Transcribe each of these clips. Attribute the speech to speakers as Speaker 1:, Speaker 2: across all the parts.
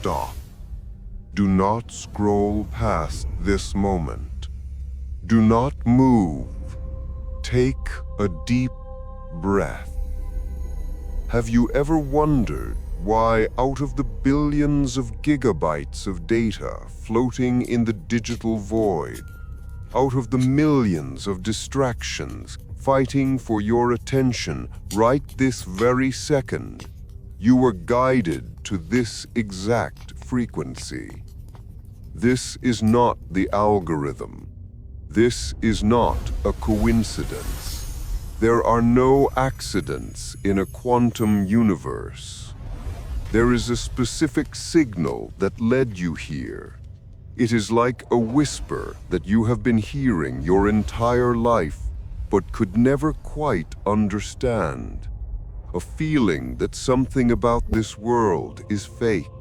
Speaker 1: stop. Do not scroll past this moment. Do not move. Take a deep breath. Have you ever wondered why, out of the billions of gigabytes of data floating in the digital void, out of the millions of distractions fighting for your attention right this very second, you were guided to this exact frequency? This is not the algorithm. This is not a coincidence. There are no accidents in a quantum universe. There is a specific signal that led you here. It is like a whisper that you have been hearing your entire life, but could never quite understand. A feeling that something about this world is fake,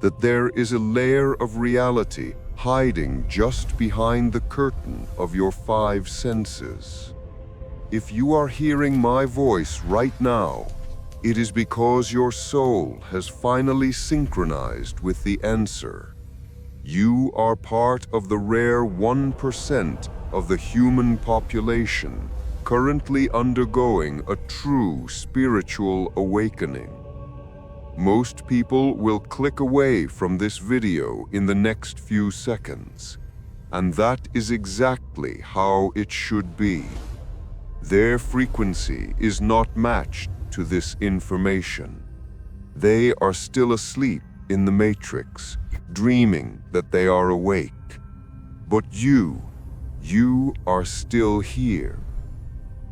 Speaker 1: that there is a layer of reality hiding just behind the curtain of your five senses. If you are hearing my voice right now, it is because your soul has finally synchronized with the answer. You are part of the rare 1% of the human population currently undergoing a true spiritual awakening. Most people will click away from this video in the next few seconds, and that is exactly how it should be. Their frequency is not matched to this information. They are still asleep in the matrix, dreaming that they are awake. But you are still here.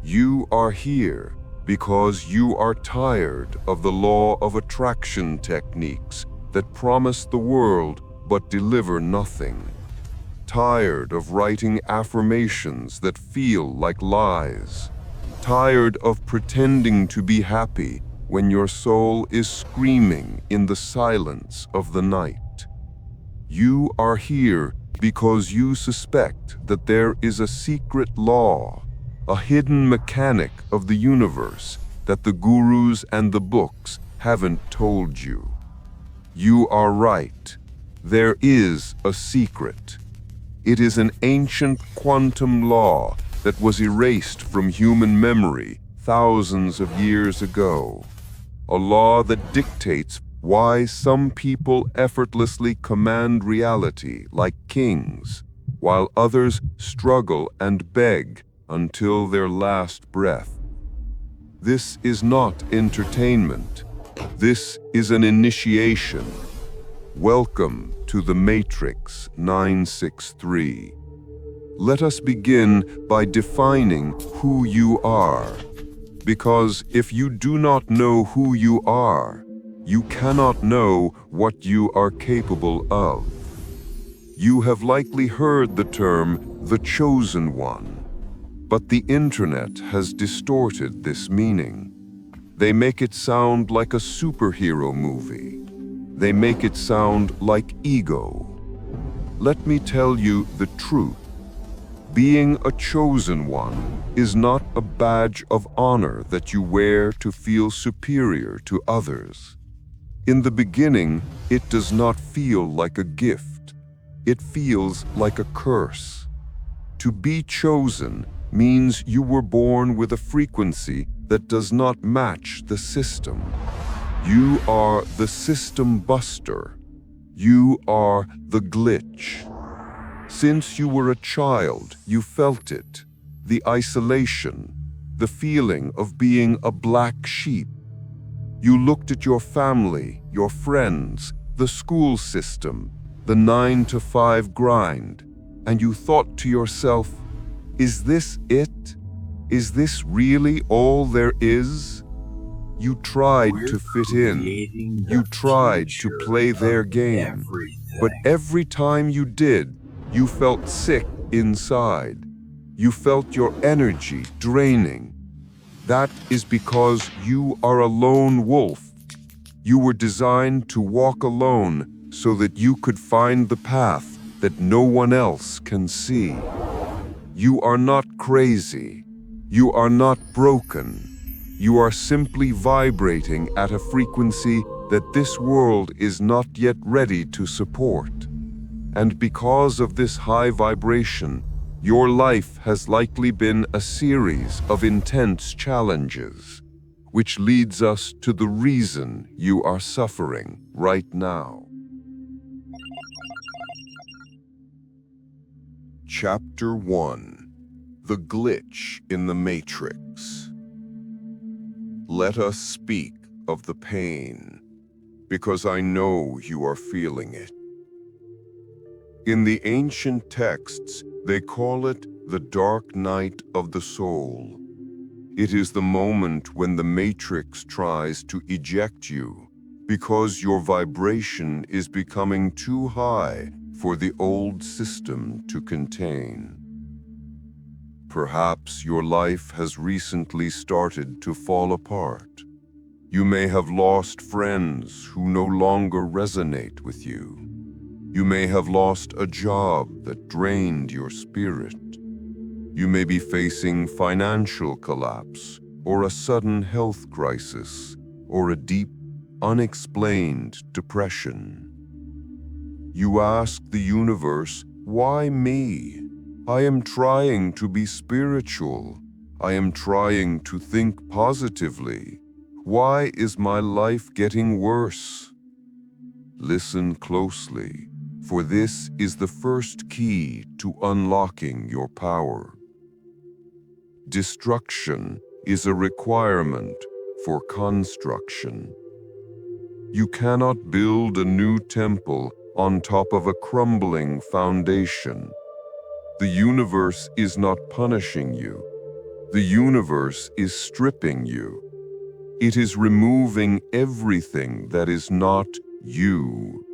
Speaker 1: You are here because you are tired of the law of attraction techniques that promise the world but deliver nothing. Tired of writing affirmations that feel like lies. Tired of pretending to be happy when your soul is screaming in the silence of the night. You are here because you suspect that there is a secret law, a hidden mechanic of the universe that the gurus and the books haven't told you. You are right. There is a secret. It is an ancient quantum law that was erased from human memory thousands of years ago. A law that dictates why some people effortlessly command reality like kings, while others struggle and beg until their last breath. This is not entertainment. This is an initiation. Welcome to the Matrix 963. Let us begin by defining who you are. Because if you do not know who you are, you cannot know what you are capable of. You have likely heard the term, the chosen one, but the internet has distorted this meaning. They make it sound like a superhero movie. They make it sound like ego. Let me tell you the truth. Being a chosen one is not a badge of honor that you wear to feel superior to others. In the beginning, it does not feel like a gift. It feels like a curse. To be chosen means you were born with a frequency that does not match the system. You are the system buster. You are the glitch. Since you were a child, you felt it, the isolation, the feeling of being a black sheep. You looked at your family, your friends, the school system, the 9-to-5 grind, and you thought to yourself, is this it? Is this really all there is? You tried to fit in. You tried to play their game. But every time you did, you felt sick inside. You felt your energy draining. That is because you are a lone wolf. You were designed to walk alone so that you could find the path that no one else can see. You are not crazy. You are not broken. You are simply vibrating at a frequency that this world is not yet ready to support. And because of this high vibration, your life has likely been a series of intense challenges, which leads us to the reason you are suffering right now. Chapter 1: The Glitch in the Matrix. Let us speak of the pain, because I know you are feeling it. In the ancient texts, they call it the dark night of the soul. It is the moment when the matrix tries to eject you because your vibration is becoming too high for the old system to contain. Perhaps your life has recently started to fall apart. You may have lost friends who no longer resonate with you. You may have lost a job that drained your spirit. You may be facing financial collapse, or a sudden health crisis, or a deep, unexplained depression. You ask the universe, "Why me? I am trying to be spiritual. I am trying to think positively. Why is my life getting worse?" Listen closely, for this is the first key to unlocking your power. Destruction is a requirement for construction. You cannot build a new temple on top of a crumbling foundation. The universe is not punishing you. The universe is stripping you. It is removing everything that is not you.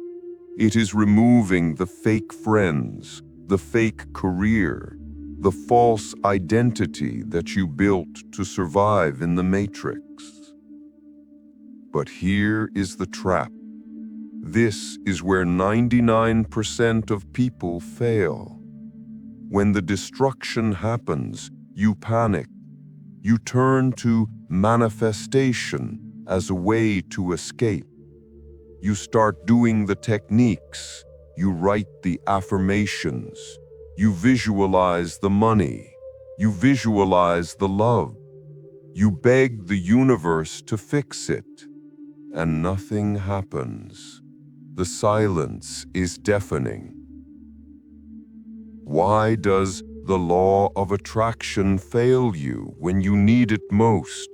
Speaker 1: It is removing the fake friends, the fake career, the false identity that you built to survive in the matrix. But here is the trap. This is where 99% of people fail. When the destruction happens, you panic. You turn to manifestation as a way to escape. You start doing the techniques. You write the affirmations. You visualize the money. You visualize the love. You beg the universe to fix it. And nothing happens. The silence is deafening. Why does the law of attraction fail you when you need it most?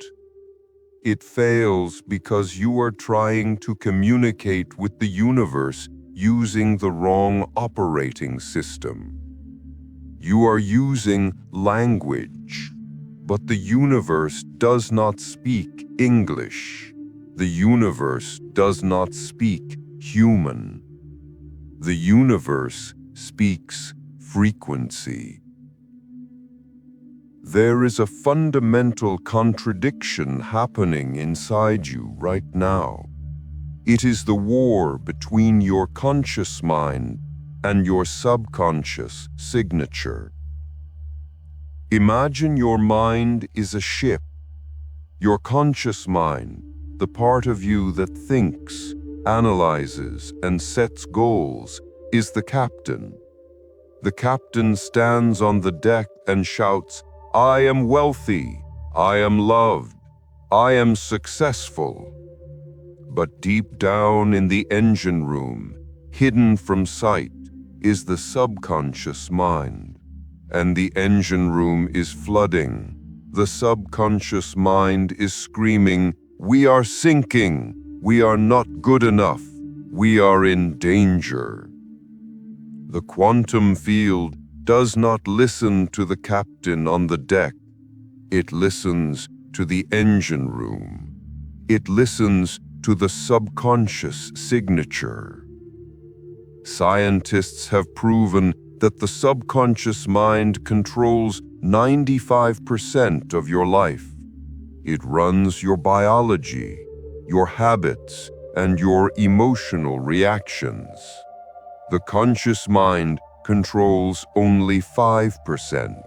Speaker 1: It fails because you are trying to communicate with the universe using the wrong operating system. You are using language, but the universe does not speak English. The universe does not speak human. The universe speaks frequency. There is a fundamental contradiction happening inside you right now. It is the war between your conscious mind and your subconscious signature. Imagine your mind is a ship. Your conscious mind, the part of you that thinks, analyzes, and sets goals, is the captain. The captain stands on the deck and shouts, "I am wealthy, I am loved, I am successful." But deep down in the engine room, hidden from sight, is the subconscious mind. And the engine room is flooding. The subconscious mind is screaming, "We are sinking, we are not good enough, we are in danger." The quantum field does not listen to the captain on the deck. It listens to the engine room. It listens to the subconscious signature. Scientists have proven that the subconscious mind controls 95% of your life. It runs your biology, your habits, and your emotional reactions. The conscious mind controls only 5%.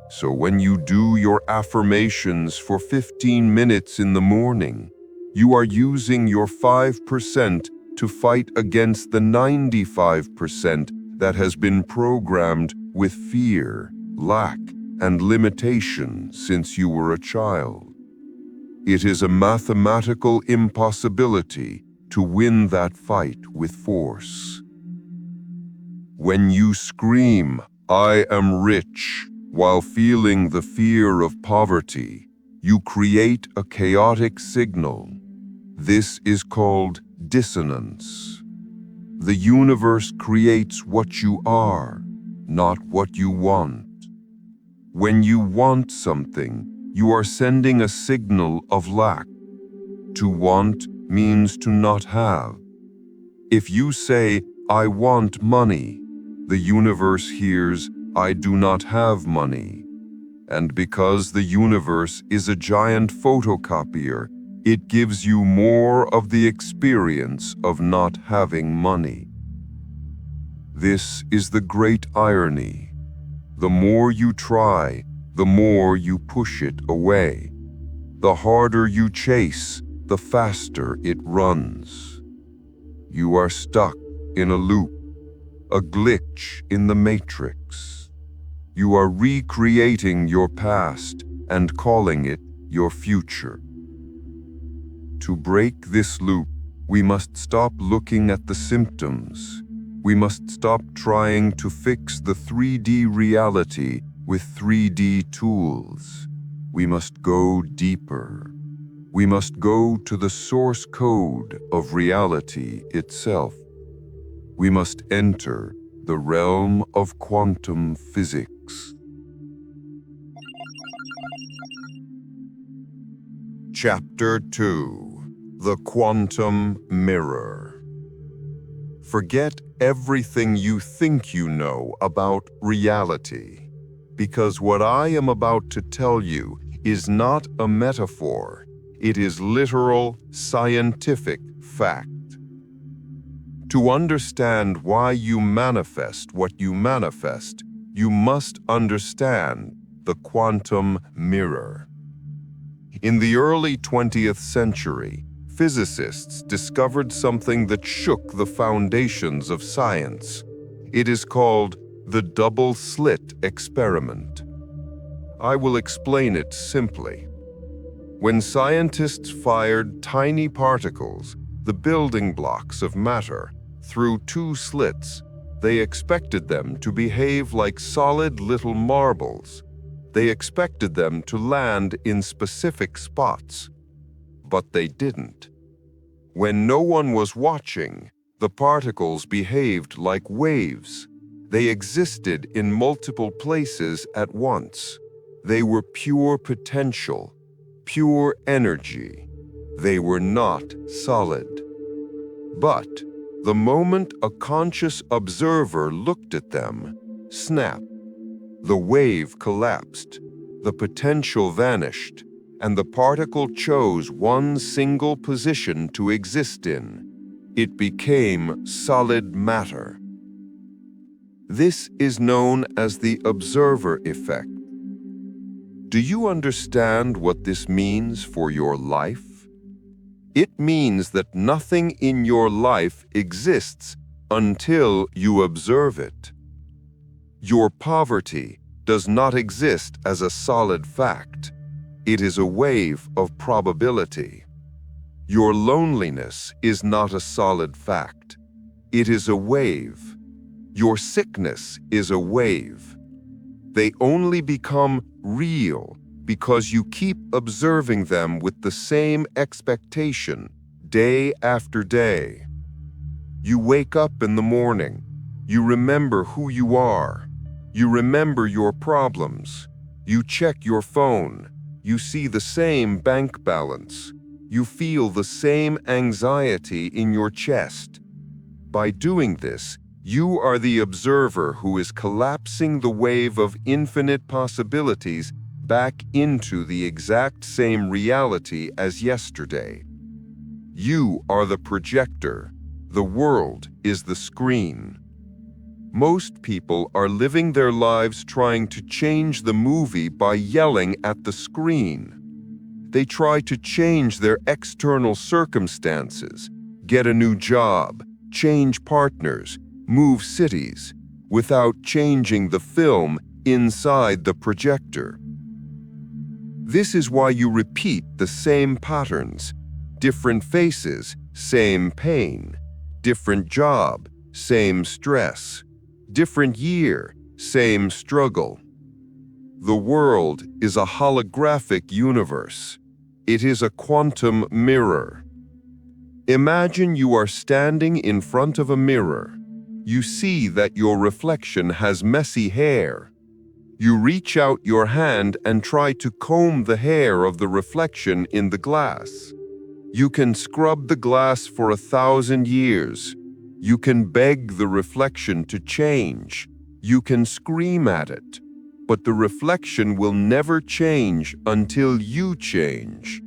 Speaker 1: So when you do your affirmations for 15 minutes in the morning, You are using your 5% to fight against the 95% that has been programmed with fear, lack, and limitation since you were a child. It is a mathematical impossibility to win that fight with force. When you scream, "I am rich," while feeling the fear of poverty, you create a chaotic signal. This is called dissonance. The universe creates what you are, not what you want. When you want something, you are sending a signal of lack. To want means to not have. If you say, "I want money," the universe hears, "I do not have money." And because the universe is a giant photocopier, it gives you more of the experience of not having money. This is the great irony. The more you try, the more you push it away. The harder you chase, the faster it runs. You are stuck in a loop, a glitch in the matrix. You are recreating your past and calling it your future. To break this loop, we must stop looking at the symptoms. We must stop trying to fix the 3D reality with 3D tools. We must go deeper. We must go to the source code of reality itself. We must enter the realm of quantum physics. Chapter 2: The Quantum Mirror. Forget everything you think you know about reality, because what I am about to tell you is not a metaphor. It is literal, scientific fact. To understand why you manifest what you manifest, you must understand the quantum mirror. In the early 20th century, physicists discovered something that shook the foundations of science. It is called the double-slit experiment. I will explain it simply. When scientists fired tiny particles, the building blocks of matter, through two slits, they expected them to behave like solid little marbles. They expected them to land in specific spots. But they didn't. When no one was watching, the particles behaved like waves. They existed in multiple places at once. They were pure potential, pure energy. They were not solid. But the moment a conscious observer looked at them, snap, the wave collapsed, the potential vanished, and the particle chose one single position to exist in. It became solid matter. This is known as the observer effect. Do you understand what this means for your life? It means that nothing in your life exists until you observe it. Your poverty does not exist as a solid fact. It is a wave of probability. Your loneliness is not a solid fact. It is a wave. Your sickness is a wave. They only become real because you keep observing them with the same expectation day after day. You wake up in the morning. You remember who you are. You remember your problems. You check your phone. You see the same bank balance. You feel the same anxiety in your chest. By doing this, you are the observer who is collapsing the wave of infinite possibilities back into the exact same reality as yesterday. You are the projector. The world is the screen. Most people are living their lives trying to change the movie by yelling at the screen. They try to change their external circumstances, get a new job, change partners, move cities, without changing the film inside the projector. This is why you repeat the same patterns, different faces, same pain, different job, same stress, different year, same struggle. The world is a holographic universe. It is a quantum mirror. Imagine you are standing in front of a mirror. You see that your reflection has messy hair. You reach out your hand and try to comb the hair of the reflection in the glass. You can scrub the glass for 1,000 years. You can beg the reflection to change. You can scream at it. But the reflection will never change until you change.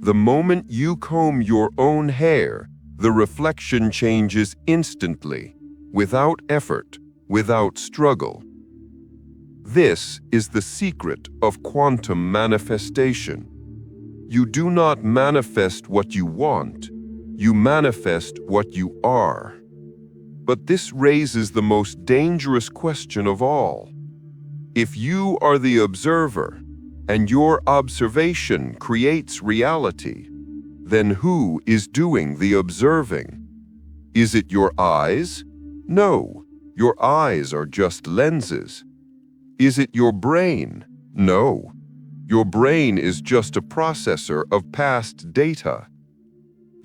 Speaker 1: The moment you comb your own hair, the reflection changes instantly, without effort, without struggle. This is the secret of quantum manifestation. You do not manifest what you want, you manifest what you are. But this raises the most dangerous question of all. If you are the observer, and your observation creates reality, then who is doing the observing? Is it your eyes? No, your eyes are just lenses. Is it your brain? No, your brain is just a processor of past data.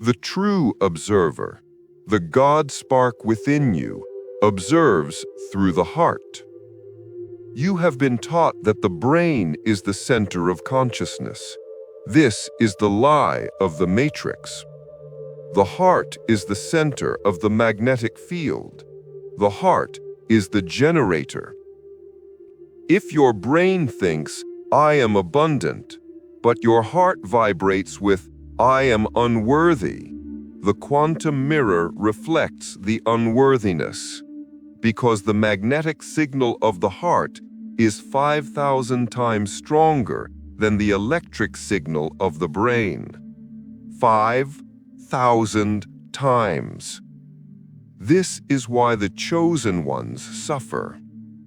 Speaker 1: The true observer, the God spark within you, observes through the heart. You have been taught that the brain is the center of consciousness. This is the lie of the matrix. The heart is the center of the magnetic field. The heart is the generator. If your brain thinks, I am abundant, but your heart vibrates with, I am unworthy, the quantum mirror reflects the unworthiness, because the magnetic signal of the heart is 5,000 times stronger than the electric signal of the brain. 5,000 times. This is why the chosen ones suffer.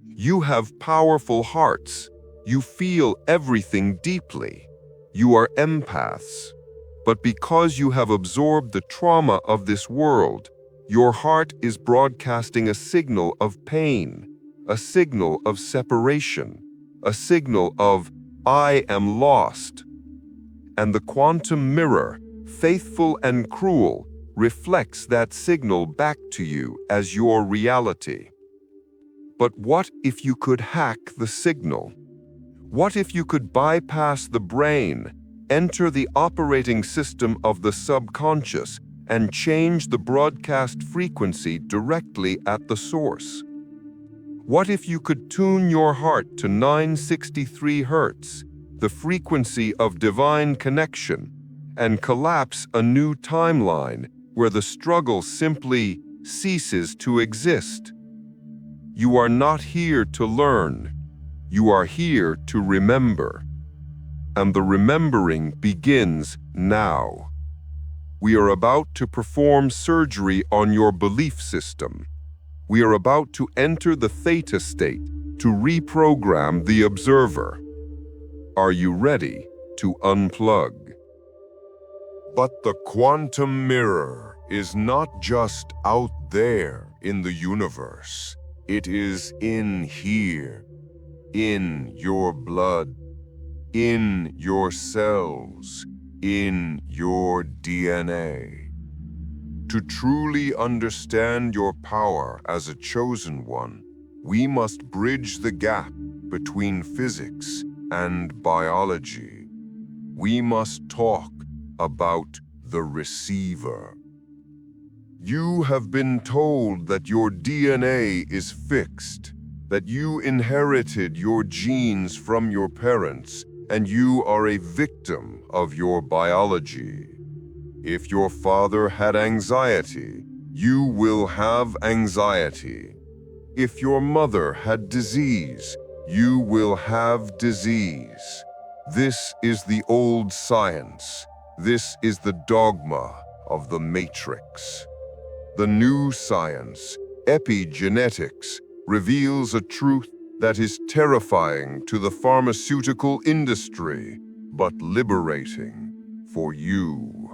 Speaker 1: You have powerful hearts. You feel everything deeply. You are empaths. But because you have absorbed the trauma of this world, your heart is broadcasting a signal of pain, a signal of separation, a signal of, I am lost. And the quantum mirror, faithful and cruel, reflects that signal back to you as your reality. But what if you could hack the signal? What if you could bypass the brain, enter the operating system of the subconscious, and change the broadcast frequency directly at the source? What if you could tune your heart to 963 Hz, the frequency of divine connection, and collapse a new timeline where the struggle simply ceases to exist? You are not here to learn. You are here to remember. And the remembering begins now. We are about to perform surgery on your belief system. We are about to enter the Theta state to reprogram the observer. Are you ready to unplug? But the quantum mirror is not just out there in the universe. It is in here, in your blood, in your cells, in your DNA. To truly understand your power as a chosen one, we must bridge the gap between physics and biology. We must talk about the receiver. You have been told that your DNA is fixed, that you inherited your genes from your parents, and you are a victim of your biology. If your father had anxiety, you will have anxiety. If your mother had disease, you will have disease. This is the old science. This is the dogma of the matrix. The new science, epigenetics, reveals a truth that is terrifying to the pharmaceutical industry, but liberating for you.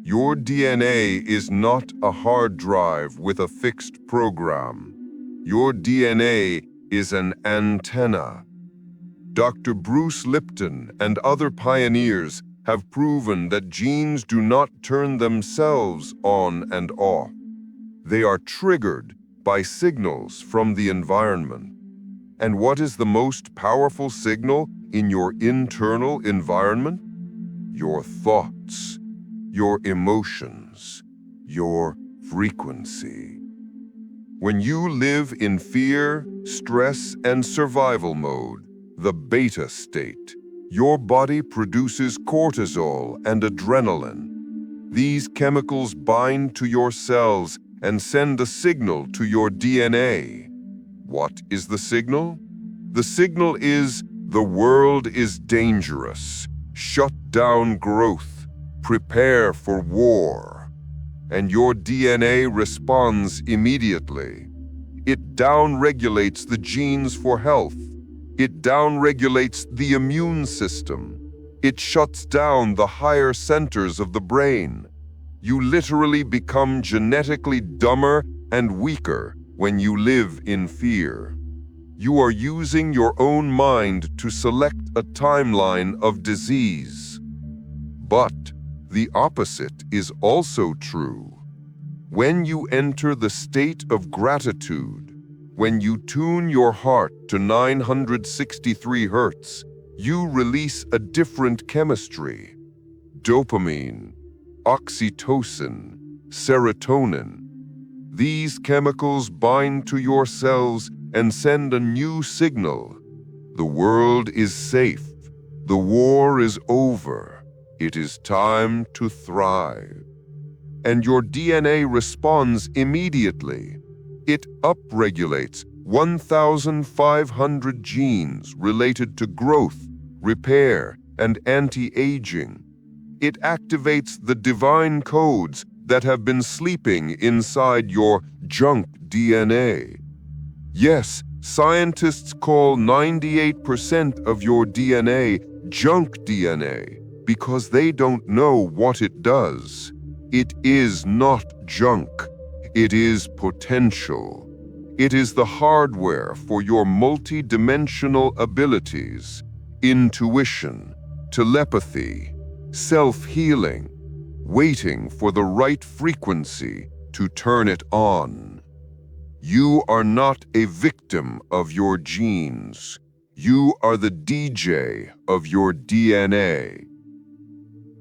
Speaker 1: Your DNA is not a hard drive with a fixed program. Your DNA is an antenna. Dr. Bruce Lipton and other pioneers have proven that genes do not turn themselves on and off. They are triggered by signals from the environment. And what is the most powerful signal in your internal environment? Your thoughts, your emotions, your frequency. When you live in fear, stress, and survival mode, the beta state, your body produces cortisol and adrenaline. These chemicals bind to your cells and send a signal to your DNA. What is the signal? The signal is, the world is dangerous. Shut down growth. Prepare for war. And your DNA responds immediately. It downregulates the genes for health. It downregulates the immune system. It shuts down the higher centers of the brain. You literally become genetically dumber and weaker when you live in fear. You are using your own mind to select a timeline of disease. But the opposite is also true. When you enter the state of gratitude, when you tune your heart to 963 Hz, you release a different chemistry. Dopamine, oxytocin, serotonin. These chemicals bind to your cells and send a new signal. The world is safe. The war is over. It is time to thrive. And your DNA responds immediately. It upregulates 1,500 genes related to growth, repair, and anti-aging. It activates the divine codes that have been sleeping inside your junk DNA. Yes, scientists call 98% of your DNA junk DNA because they don't know what it does. It is not junk. It is potential. It is the hardware for your multi-dimensional abilities, intuition, telepathy, self-healing, waiting for the right frequency to turn it on. You are not a victim of your genes. You are the DJ of your DNA.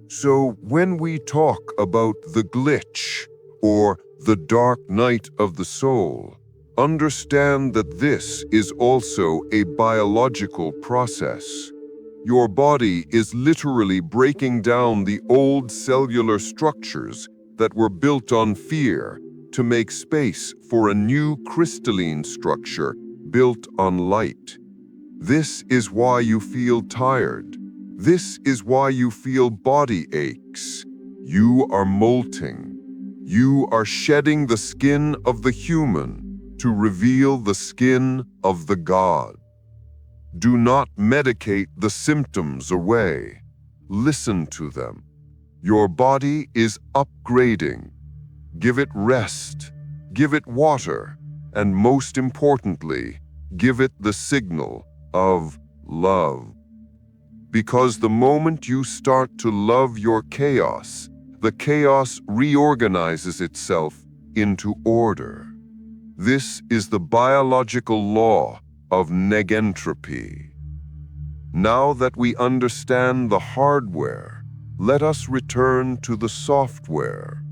Speaker 1: So when we talk about the glitch, or the dark night of the soul, understand that this is also a biological process. Your body is literally breaking down the old cellular structures that were built on fear to make space for a new crystalline structure built on light. This is why you feel tired. This is why you feel body aches. You are molting. You are shedding the skin of the human to reveal the skin of the God. Do not medicate the symptoms away. Listen to them. Your body is upgrading. Give it rest. Give it water. And most importantly, give it the signal of love. Because the moment you start to love your chaos, the chaos reorganizes itself into order. This is the biological law of negentropy. Now that we understand the hardware, let us return to the software.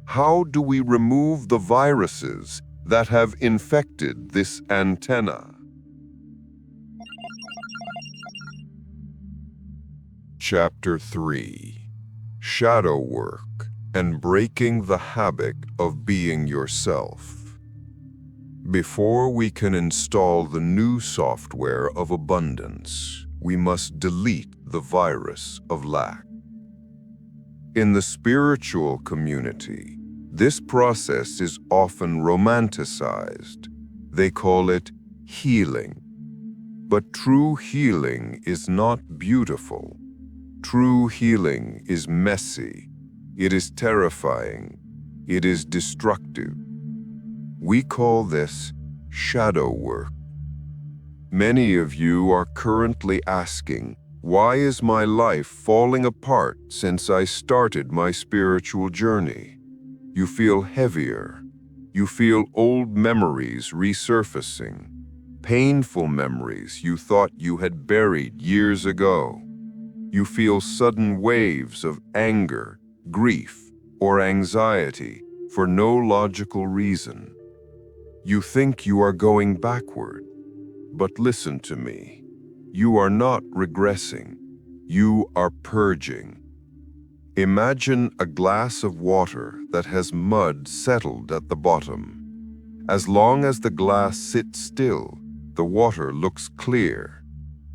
Speaker 1: How do we remove the viruses that have infected this antenna? Chapter 3: Shadow Work and Breaking the Habit of Being Yourself. Before we can install the new software of abundance, we must delete the virus of lack. In the spiritual community, this process is often romanticized. They call it healing. But true healing is not beautiful. True healing is messy. It is terrifying. It is destructive. We call this shadow work. Many of you are currently asking, why is my life falling apart since I started my spiritual journey? You feel heavier. You feel old memories resurfacing, painful memories you thought you had buried years ago. You feel sudden waves of anger, grief, or anxiety for no logical reason. You think you are going backward, but listen to me. You are not regressing. You are purging. Imagine a glass of water that has mud settled at the bottom. As long as the glass sits still, the water looks clear.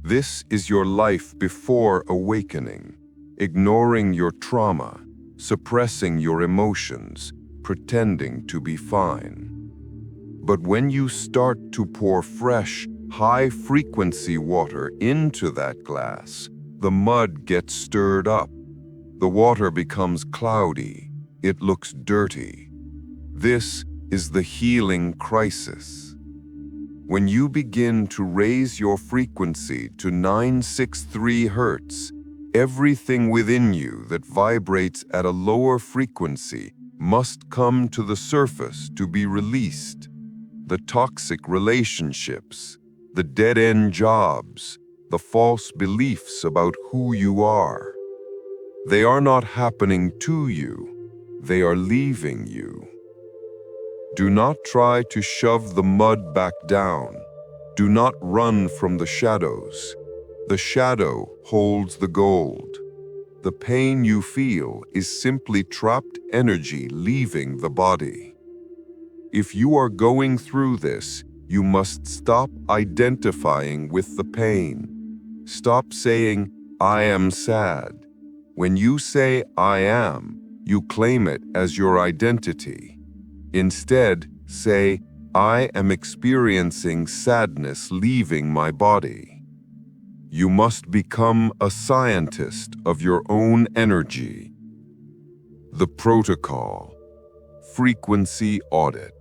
Speaker 1: This is your life before awakening, ignoring your trauma, suppressing your emotions, pretending to be fine. But when you start to pour fresh, high-frequency water into that glass, the mud gets stirred up. The water becomes cloudy. It looks dirty. This is the healing crisis. When you begin to raise your frequency to 963 Hz, everything within you that vibrates at a lower frequency must come to the surface to be released. The toxic relationships, the dead-end jobs, the false beliefs about who you are. They are not happening to you. They are leaving you. Do not try to shove the mud back down. Do not run from the shadows. The shadow holds the gold. The pain you feel is simply trapped energy leaving the body. If you are going through this, you must stop identifying with the pain. Stop saying, I am sad. When you say, I am, you claim it as your identity. Instead, say, I am experiencing sadness leaving my body. You must become a scientist of your own energy. The protocol. Frequency audit.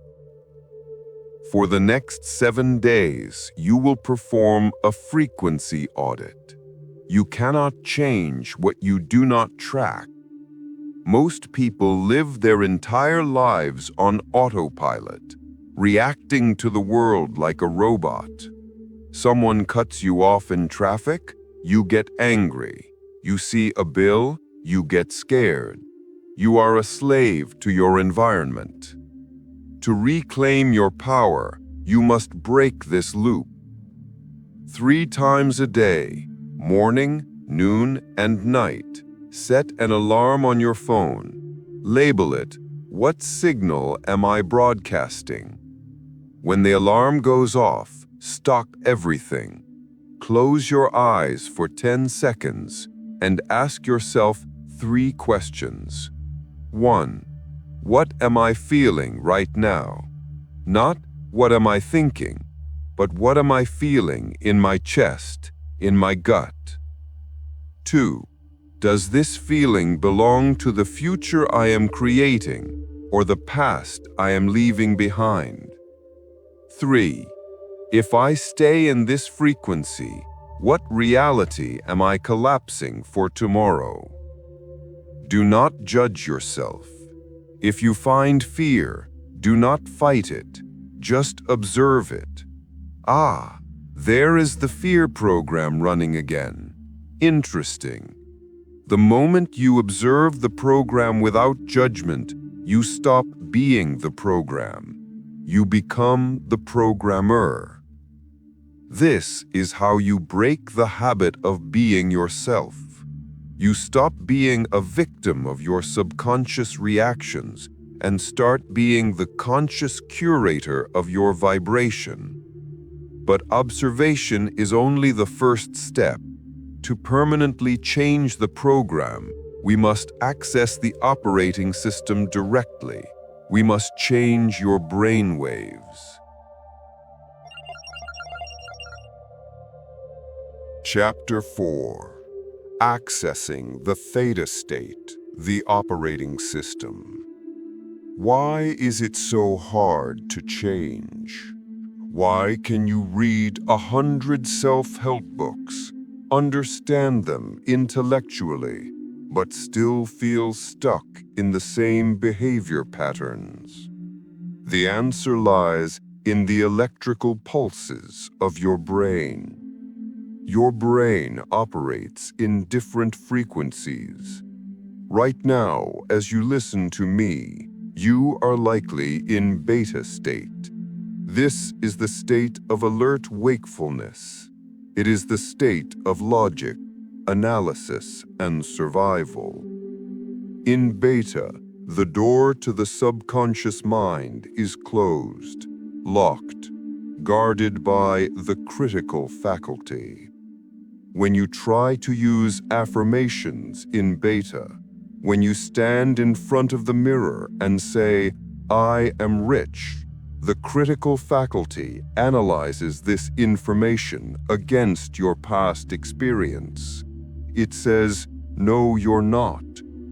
Speaker 1: For the next 7 days, you will perform a frequency audit. You cannot change what you do not track. Most people live their entire lives on autopilot, reacting to the world like a robot. Someone cuts you off in traffic, you get angry. You see a bill, you get scared. You are a slave to your environment. To reclaim your power, you must break this loop. 3 times a day, morning, noon, and night, set an alarm on your phone. Label it, what signal am I broadcasting? When the alarm goes off, stop everything. Close your eyes for 10 seconds and ask yourself 3 questions. 1. What am I feeling right now? Not what am I thinking, but what am I feeling in my chest, in my gut? 2. Does this feeling belong to the future I am creating or the past I am leaving behind? 3. If I stay in this frequency, what reality am I collapsing for tomorrow? Do not judge yourself. If you find fear, do not fight it, just observe it. Ah, there is the fear program running again. Interesting. The moment you observe the program without judgment, you stop being the program. You become the programmer. This is how you break the habit of being yourself. You stop being a victim of your subconscious reactions and start being the conscious curator of your vibration. But observation is only the first step. to permanently change the program, we must access the operating system directly. We must change your brain waves. Chapter 4. Accessing the Theta state, the operating system. Why is it so hard to change? Why can you read 100 self-help books, understand them intellectually, but still feel stuck in the same behavior patterns? The answer lies in the electrical pulses of your brain. Your brain operates in different frequencies. Right now, as you listen to me, you are likely in beta state. This is the state of alert wakefulness. It is the state of logic, analysis, and survival. In beta, the door to the subconscious mind is closed, locked, guarded by the critical faculty. When you try to use affirmations in beta, when you stand in front of the mirror and say, "I am rich," the critical faculty analyzes this information against your past experience. It says, "No, you're not.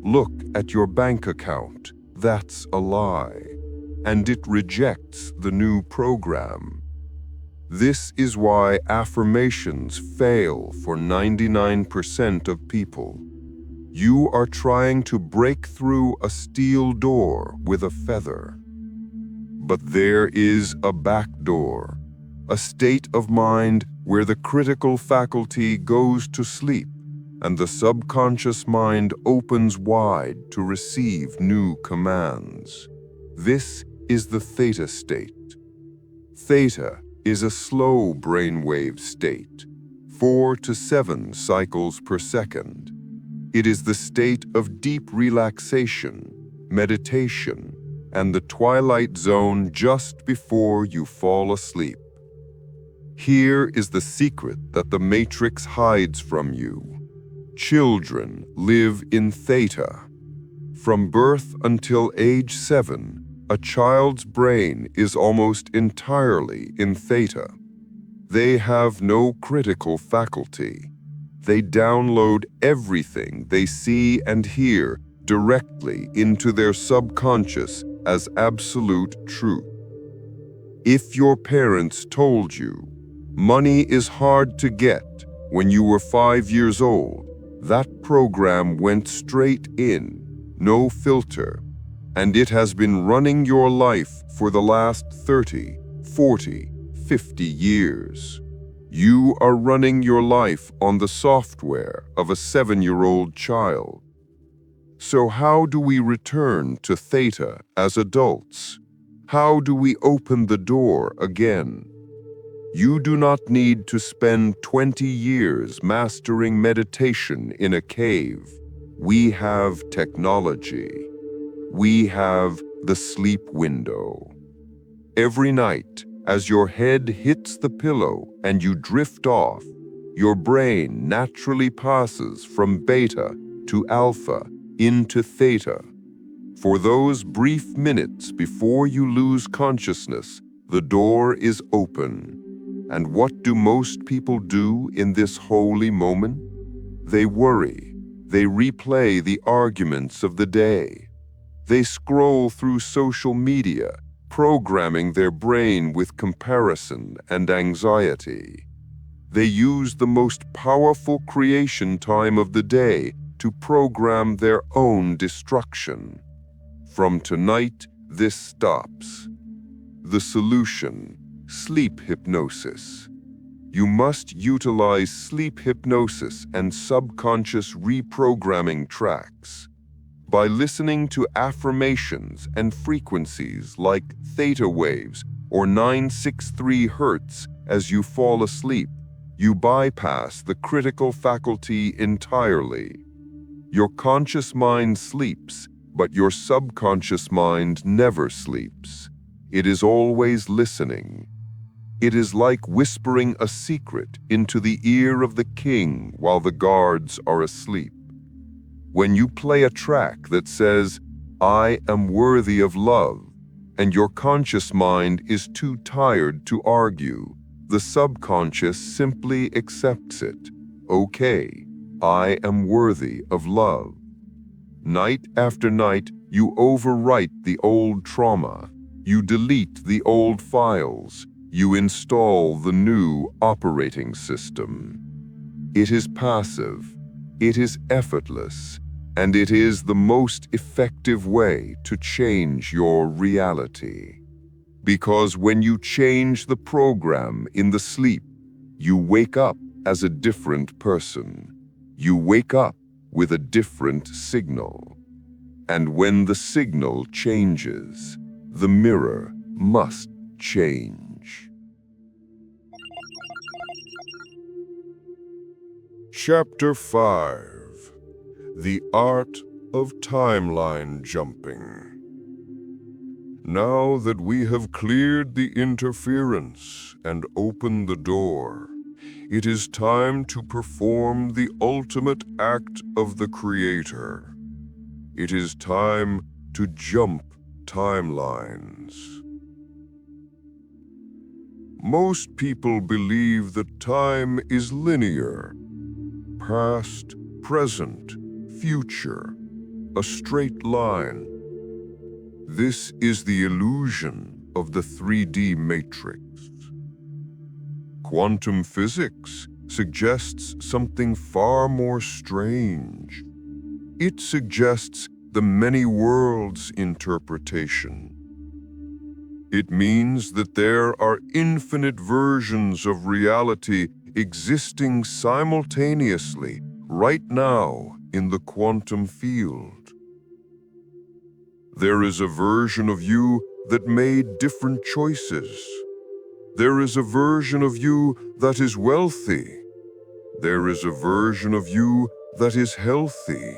Speaker 1: Look at your bank account. That's a lie." And it rejects the new program. This is why affirmations fail for 99% of people. You are trying to break through a steel door with a feather. But there is a back door, a state of mind where the critical faculty goes to sleep and the subconscious mind opens wide to receive new commands. This is the theta state. Theta is a slow brainwave state, 4 to 7 cycles per second. It is the state of deep relaxation, meditation, and the twilight zone just before you fall asleep. Here is the secret that the matrix hides from you. Children live in theta. From birth until age 7, a child's brain is almost entirely in theta. They have no critical faculty. They download everything they see and hear directly into their subconscious as absolute truth. If your parents told you money is hard to get when you were 5 years old, that program went straight in, no filter, and it has been running your life for the last 30, 40, 50 years. You are running your life on the software of a 7-year-old child. So how do we return to theta as adults? How do we open the door again? You do not need to spend 20 years mastering meditation in a cave. We have technology. We have the sleep window. Every night, as your head hits the pillow and you drift off, your brain naturally passes from beta to alpha into theta. For those brief minutes before you lose consciousness, the door is open. And what do most people do in this holy moment? They worry. They replay the arguments of the day. They scroll through social media, programming their brain with comparison and anxiety. They use the most powerful creation time of the day to program their own destruction. From tonight, this stops. The solution: sleep hypnosis. You must utilize sleep hypnosis and subconscious reprogramming tracks. By listening to affirmations and frequencies like theta waves or 963 Hz as you fall asleep, you bypass the critical faculty entirely. Your conscious mind sleeps, but your subconscious mind never sleeps. It is always listening. It is like whispering a secret into the ear of the king while the guards are asleep. When you play a track that says, "I am worthy of love," and your conscious mind is too tired to argue, the subconscious simply accepts it. Okay, I am worthy of love. Night after night, you overwrite the old trauma. You delete the old files. You install the new operating system. It is passive, it is effortless, and it is the most effective way to change your reality. Because when you change the program in the sleep, you wake up as a different person. You wake up with a different signal. And when the signal changes, the mirror must change. Chapter 5: The Art of Timeline Jumping. Now that we have cleared the interference and opened the door, it is time to perform the ultimate act of the Creator. It is time to jump timelines. Most people believe that time is linear. Past, present, future, a straight line. This is the illusion of the 3D matrix. Quantum physics suggests something far more strange. It suggests the many worlds interpretation. It means that there are infinite versions of reality existing simultaneously right now in the quantum field. There is a version of you that made different choices. There is a version of you that is wealthy. There is a version of you that is healthy.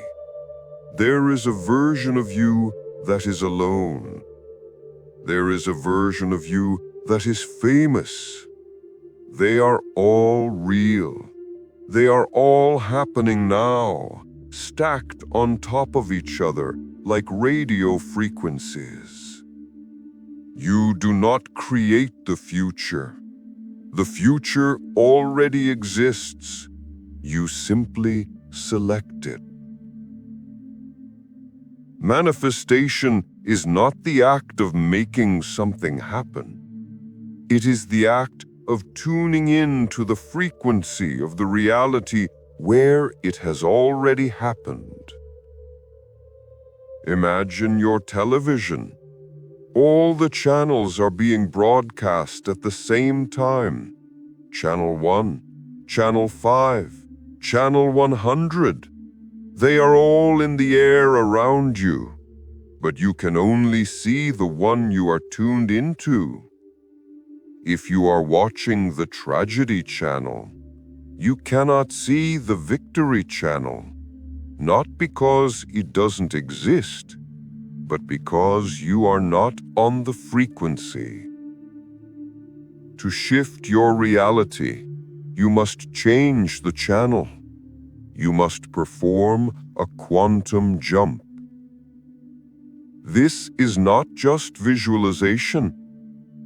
Speaker 1: There is a version of you that is alone. There is a version of you that is famous. They are all real. They are all happening now, stacked on top of each other like radio frequencies. You do not create the future. The future already exists. You simply select it. Manifestation is not the act of making something happen. It is the act of tuning in to the frequency of the reality where it has already happened. Imagine your television. All the channels are being broadcast at the same time. Channel 1, Channel 5, Channel 100. They are all in the air around you, but you can only see the one you are tuned into. If you are watching the Tragedy Channel, you cannot see the Victory Channel, not because it doesn't exist, but because you are not on the frequency. To shift your reality, you must change the channel. You must perform a quantum jump. This is not just visualization.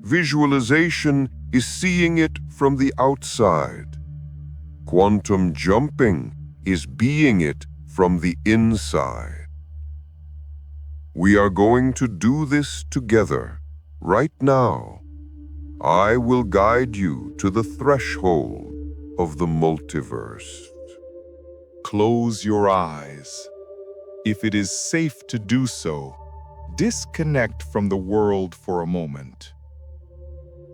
Speaker 1: Visualization is seeing it from the outside. Quantum jumping is being it from the inside. We are going to do this together, right now. I will guide you to the threshold of the multiverse.
Speaker 2: Close your eyes. If it is safe to do so, disconnect from the world for a moment.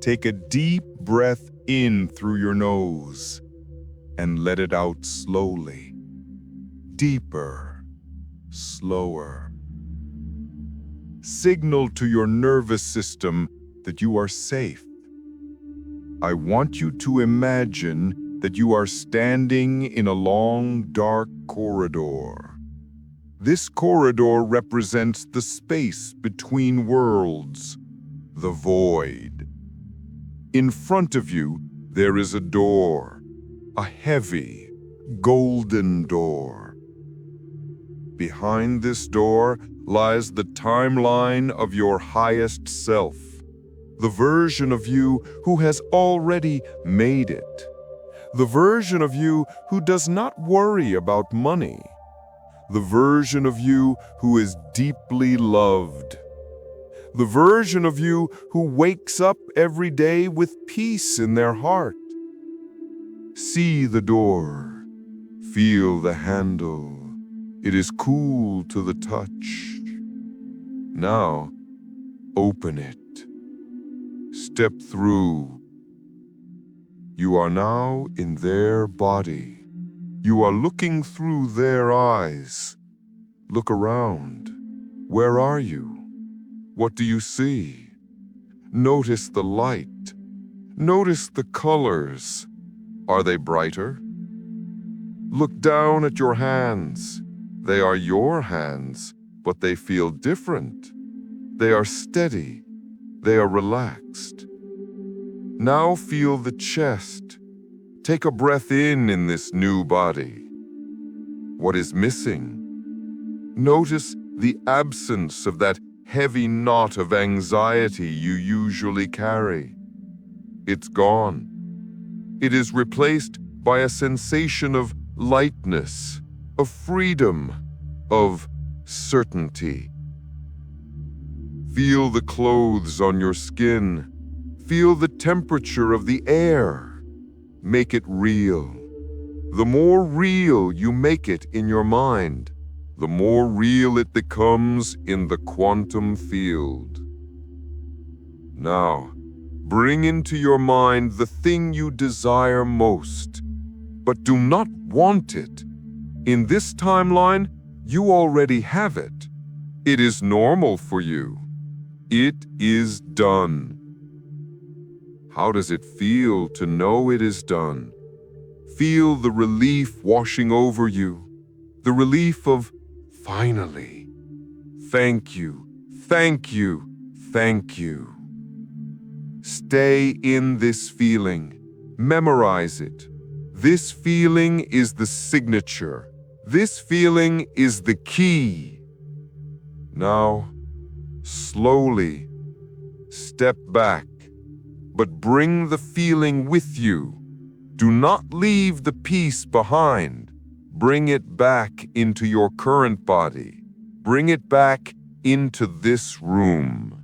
Speaker 2: Take a deep breath in through your nose and let it out slowly. Deeper, slower. Signal to your nervous system that you are safe. I want you to imagine that you are standing in a long, dark corridor. This corridor represents the space between worlds, the void. In front of you, there is a door, a heavy, golden door. Behind this door lies the timeline of your highest self, the version of you who has already made it, the version of you who does not worry about money, the version of you who is deeply loved, the version of you who wakes up every day with peace in their heart. See the door, feel the handle. It is cool to the touch. Now, open it. Step through. You are now in their body. You are looking through their eyes. Look around. Where are you? What do you see? Notice the light. Notice the colors. Are they brighter? Look down at your hands. They are your hands, but they feel different. They are steady. They are relaxed. Now feel the chest. Take a breath in this new body. What is missing? Notice the absence of that heavy knot of anxiety you usually carry. It's gone. It is replaced by a sensation of lightness, of freedom, of certainty. Feel the clothes on your skin. Feel the temperature of the air. Make it real. The more real you make it in your mind, the more real it becomes in the quantum field. Now, bring into your mind the thing you desire most, but do not want it. In this timeline, you already have it. It is normal for you. It is done. How does it feel to know it is done? Feel the relief washing over you, the relief of finally. Thank you, thank you, thank you. Stay in this feeling. Memorize it. This feeling is the signature. This feeling is the key. Now, slowly, step back, but bring the feeling with you. Do not leave the piece behind. Bring it back into your current body. Bring it back into this room.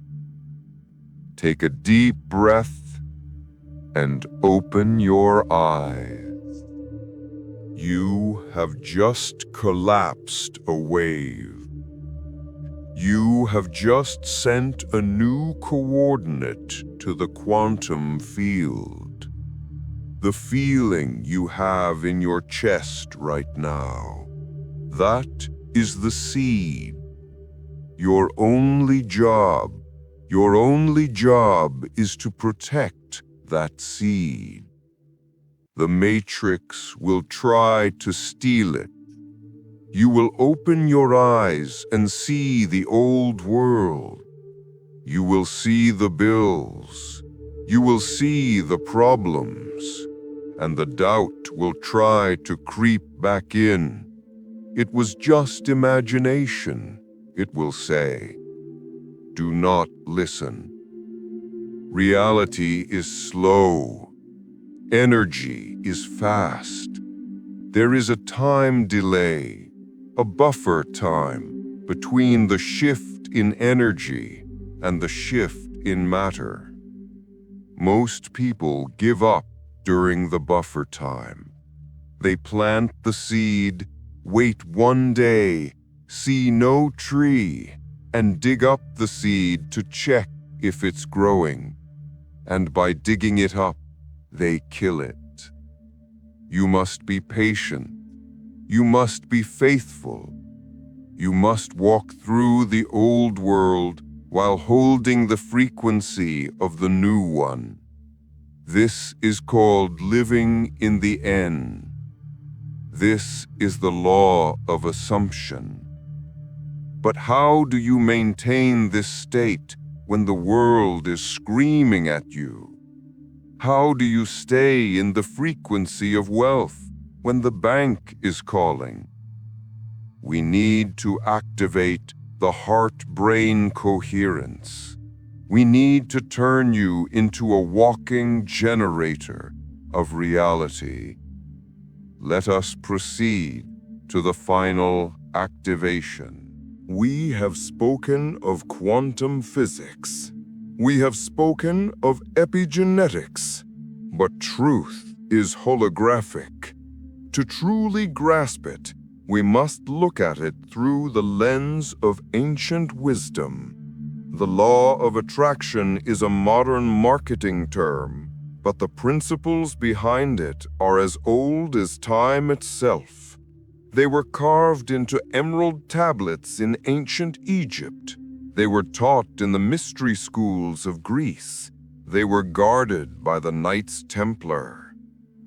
Speaker 2: Take a deep breath and open your eyes. You have just collapsed a wave. You have just sent a new coordinate to the quantum field. The feeling you have in your chest right now, that is the seed. Your only job is to protect that seed. The matrix will try to steal it. You will open your eyes and see the old world. You will see the bills. You will see the problems. And the doubt will try to creep back in. It was just imagination, it will say. Do not listen. Reality is slow. Energy is fast. There is a time delay, a buffer time between the shift in energy and the shift in matter. Most people give up during the buffer time. They plant the seed, wait one day, see no tree, and dig up the seed to check if it's growing. And by digging it up, they kill it. You must be patient. You must be faithful. You must walk through the old world while holding the frequency of the new one. This is called living in the N. This is the law of assumption. But how do you maintain this state when the world is screaming at you?
Speaker 1: How do you stay in the frequency of wealth when the bank is calling? We need to activate the heart-brain coherence. We need to turn you into a walking generator of reality. Let us proceed to the final activation. We have spoken of quantum physics. We have spoken of epigenetics. But truth is holographic. To truly grasp it, we must look at it through the lens of ancient wisdom. The law of attraction is a modern marketing term, but the principles behind it are as old as time itself. They were carved into emerald tablets in ancient Egypt. They were taught in the mystery schools of Greece. They were guarded by the Knights Templar.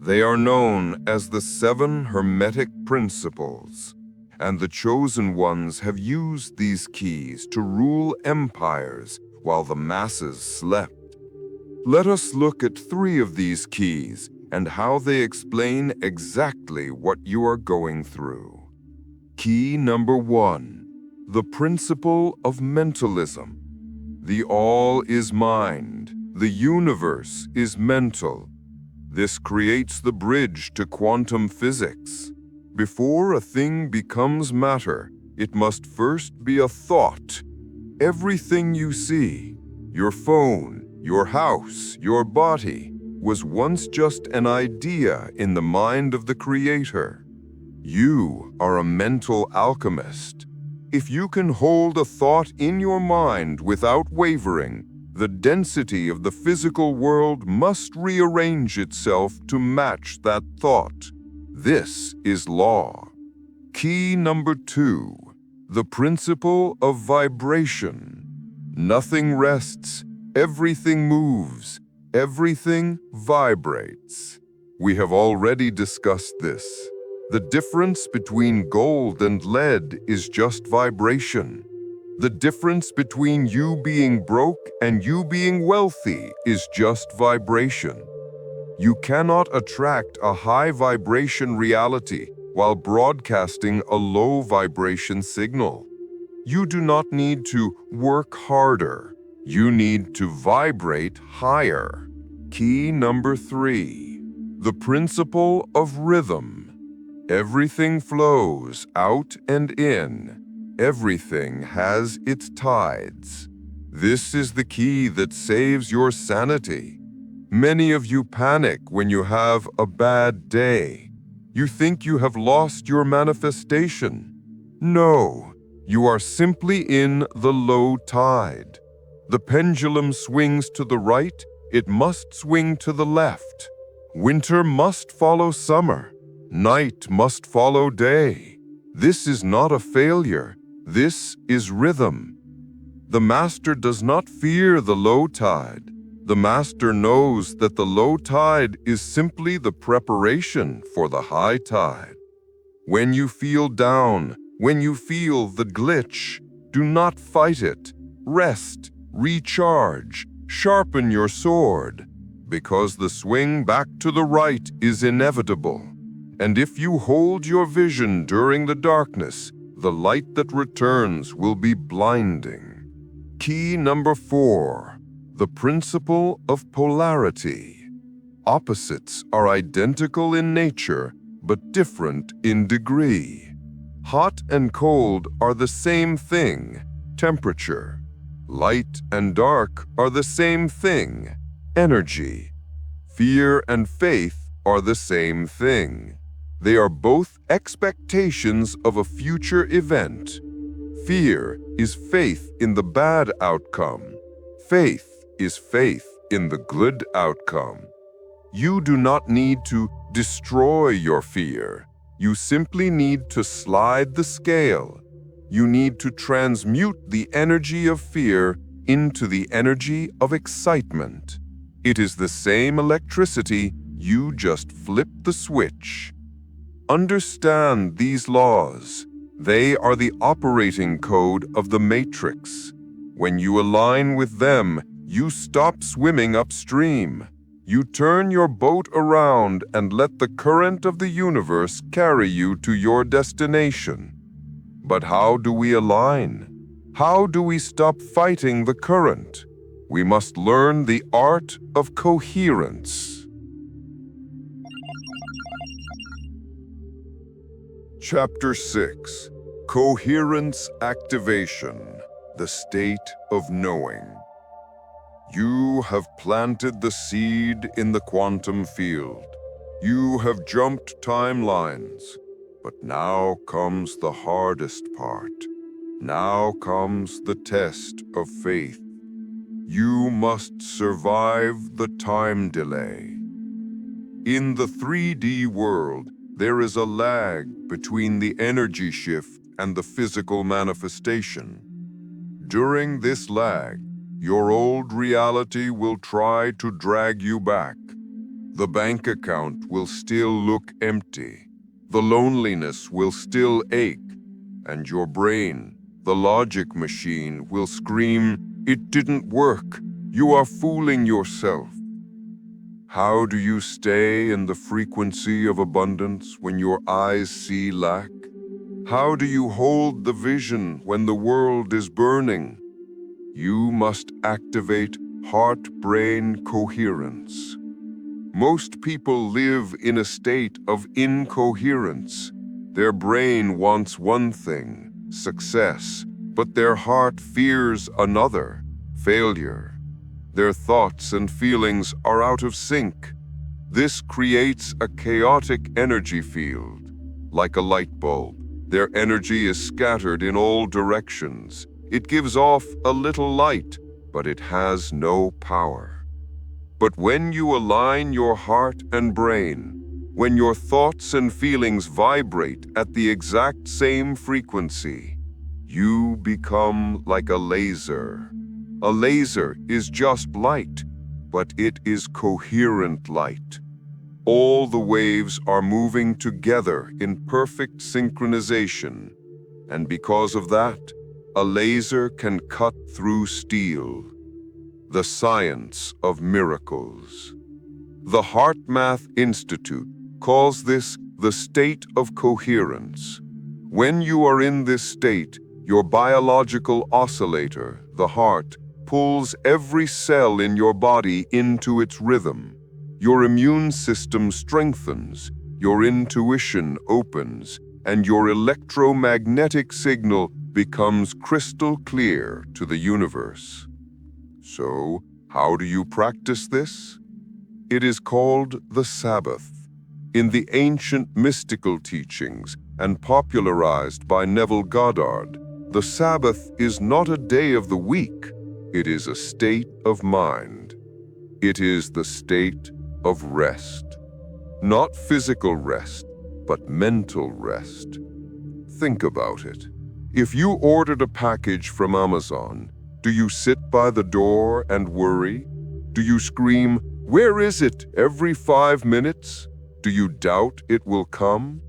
Speaker 1: They are known as the 7 Hermetic principles, and the chosen ones have used these keys to rule empires while the masses slept. Let us look at 3 of these keys and how they explain exactly what you are going through. Key number 1, the principle of mentalism. The all is mind. The universe is mental. This creates the bridge to quantum physics. Before a thing becomes matter, it must first be a thought. Everything you see, your phone, your house, your body, was once just an idea in the mind of the Creator. You are a mental alchemist. If you can hold a thought in your mind without wavering, the density of the physical world must rearrange itself to match that thought. This is law. Key number 2, the principle of vibration. Nothing rests, everything moves, everything vibrates. We have already discussed this. The difference between gold and lead is just vibration. The difference between you being broke and you being wealthy is just vibration. You cannot attract a high vibration reality while broadcasting a low vibration signal. You do not need to work harder. You need to vibrate higher. Key number 3, the principle of rhythm. Everything flows out and in. Everything has its tides. This is the key that saves your sanity. Many of you panic when you have a bad day. You think you have lost your manifestation. No, you are simply in the low tide. The pendulum swings to the right, it must swing to the left. Winter must follow summer. Night must follow day. This is not a failure. This is rhythm. The master does not fear the low tide. The master knows that the low tide is simply the preparation for the high tide. When you feel down, when you feel the glitch, do not fight it. Rest, recharge, sharpen your sword, because the swing back to the right is inevitable. And if you hold your vision during the darkness, the light that returns will be blinding. Key number 4, the principle of polarity. Opposites are identical in nature, but different in degree. Hot and cold are the same thing, temperature. Light and dark are the same thing, energy. Fear and faith are the same thing. They are both expectations of a future event. Fear is faith in the bad outcome. Faith is faith in the good outcome. You do not need to destroy your fear. You simply need to slide the scale. You need to transmute the energy of fear into the energy of excitement. It is the same electricity, you just flip the switch. Understand these laws. They are the operating code of the matrix. When you align with them, you stop swimming upstream. You turn your boat around and let the current of the universe carry you to your destination. But how do we align? How do we stop fighting the current? We must learn the art of coherence. Chapter 6. Coherence Activation, the State of Knowing. You have planted the seed in the quantum field. You have jumped timelines. But now comes the hardest part. Now comes the test of faith. You must survive the time delay. In the 3D world, there is a lag between the energy shift and the physical manifestation. During this lag, your old reality will try to drag you back. The bank account will still look empty. The loneliness will still ache. And your brain, the logic machine, will scream, "It didn't work. You are fooling yourself." How do you stay in the frequency of abundance when your eyes see lack? How do you hold the vision when the world is burning? You must activate heart-brain coherence. Most people live in a state of incoherence. Their brain wants one thing, success, but their heart fears another, failure. Their thoughts and feelings are out of sync. This creates a chaotic energy field. Like a light bulb, their energy is scattered in all directions. It gives off a little light, but it has no power. But when you align your heart and brain, when your thoughts and feelings vibrate at the exact same frequency, you become like a laser. A laser is just light, but it is coherent light. All the waves are moving together in perfect synchronization, and because of that, a laser can cut through steel. The science of miracles. The HeartMath Institute calls this the state of coherence. When you are in this state, your biological oscillator, the heart, pulls every cell in your body into its rhythm. Your immune system strengthens, your intuition opens, and your electromagnetic signal becomes crystal clear to the universe. So, how do you practice this? It is called the Sabbath. In the ancient mystical teachings and popularized by Neville Goddard, the Sabbath is not a day of the week. It is a state of mind. It is the state of rest. Not physical rest, but mental rest. Think about it. If you ordered a package from Amazon, do you sit by the door and worry? Do you scream, "Where is it?" every 5 minutes? Do you doubt it will come?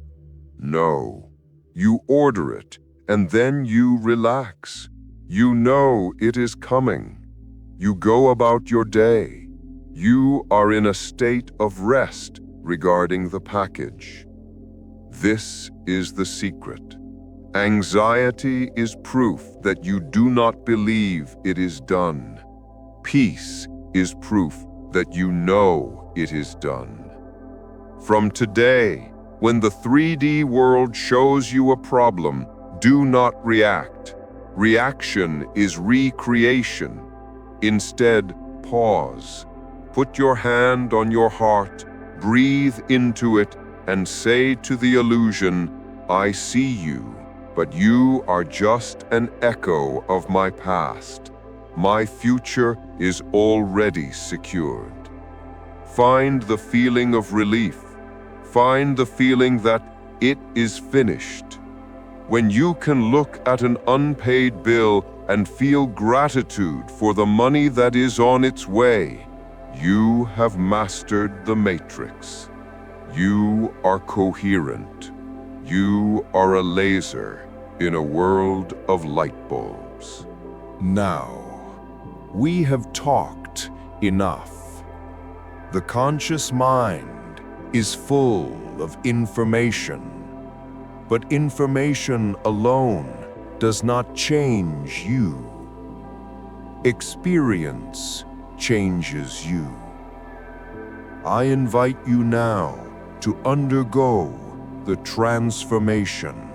Speaker 1: No. You order it, and then you relax. You know it is coming. You go about your day. You are in a state of rest regarding the package. This is the secret. Anxiety is proof that you do not believe it is done. Peace is proof that you know it is done. From today, when the 3D world shows you a problem, do not react. Reaction is recreation. Instead, pause. Put your hand on your heart, breathe into it, and say to the illusion, "I see you, but you are just an echo of my past. My future is already secured." Find the feeling of relief. Find the feeling that it is finished. When you can look at an unpaid bill and feel gratitude for the money that is on its way, you have mastered the matrix. You are coherent. You are a laser in a world of light bulbs.
Speaker 3: Now, we have talked enough.
Speaker 1: The conscious mind is full of information, but information alone does not change you. Experience changes you. I invite you now to undergo the transformation.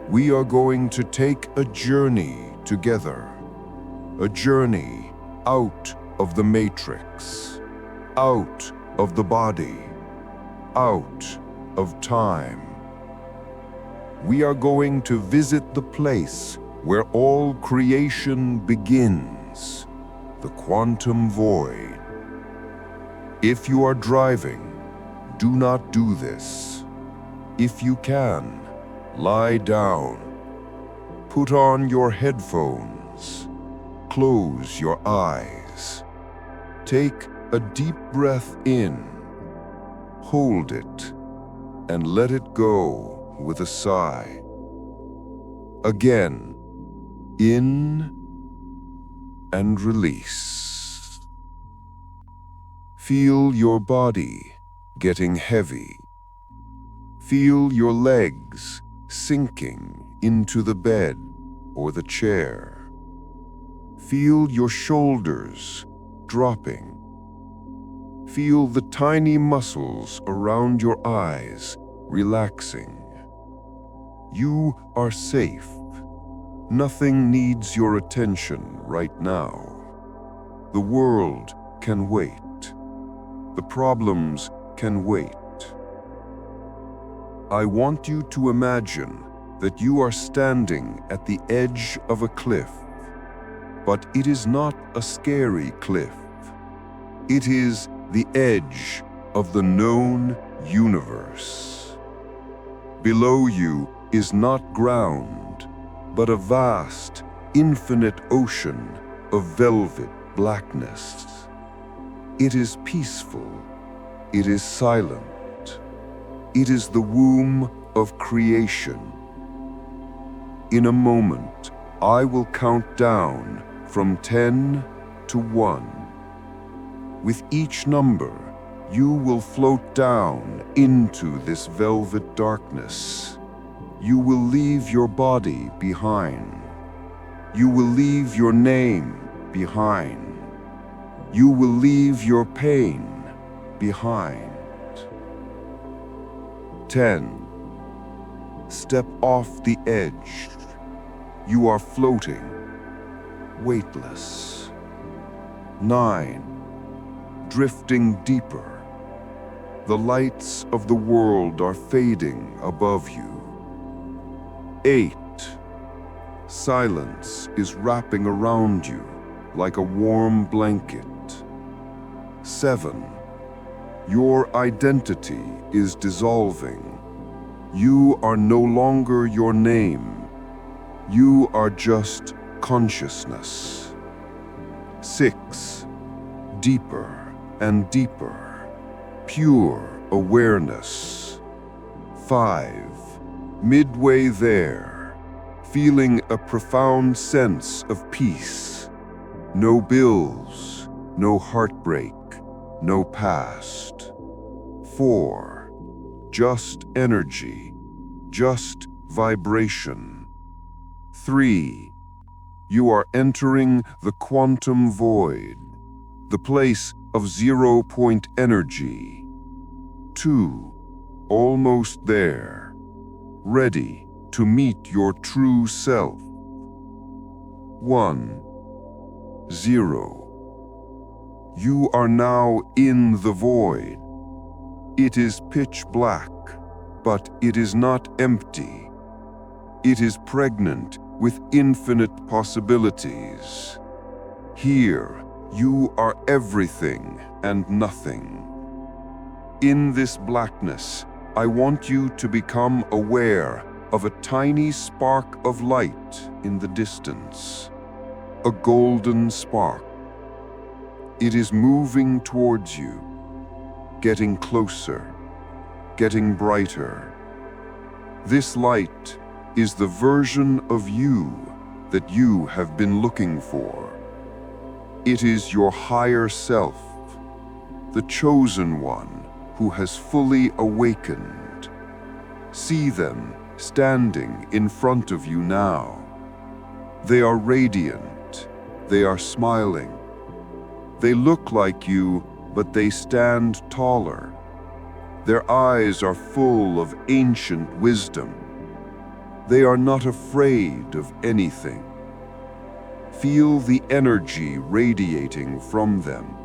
Speaker 1: We are going to take a journey together, a journey out of the matrix, out of the body, out of time. We are going to visit the place where all creation begins, the quantum void. If you are driving, do not do this. If you can, lie down. Put on your headphones. Close your eyes. Take a deep breath in. Hold it and let it go with a sigh. Again, in and release. Feel your body getting heavy. Feel your legs sinking into the bed or the chair. Feel your shoulders dropping. Feel the tiny muscles around your eyes relaxing. You are safe. Nothing needs your attention right now. The world can wait. The problems can wait. I want you to imagine that you are standing at the edge of a cliff, but it is not a scary cliff. It is the edge of the known universe. Below you is not ground, but a vast, infinite ocean of velvet blackness. It is peaceful. It is silent. It is the womb of creation. In a moment, I will count down from 10 to 1. With each number, you will float down into this velvet darkness. You will leave your body behind. You will leave your name behind. You will leave your pain behind. 10. Step off the edge. You are floating, weightless. 9. Drifting deeper. The lights of the world are fading above you. 8. Silence is wrapping around you like a warm blanket. 7. Your identity is dissolving. You are no longer your name. You are just consciousness. 6. Deeper and deeper. Pure awareness. 5. Midway there, feeling a profound sense of peace. No bills, no heartbreak, no past. 4. Just energy, just vibration. 3. You are entering the quantum void, the place of 0 point energy. 2. Almost there, ready to meet your true self. 1. 0. You are now in the void. It is pitch black, but it is not empty. It is pregnant with infinite possibilities. Here, you are everything and nothing. In this blackness, I want you to become aware of a tiny spark of light in the distance. A golden spark. It is moving towards you, getting closer, getting brighter. This light is the version of you that you have been looking for. It is your higher self, the chosen one who has fully awakened. See them standing in front of you now. They are radiant. They are smiling. They look like you, but they stand taller. Their eyes are full of ancient wisdom. They are not afraid of anything. Feel the energy radiating from them.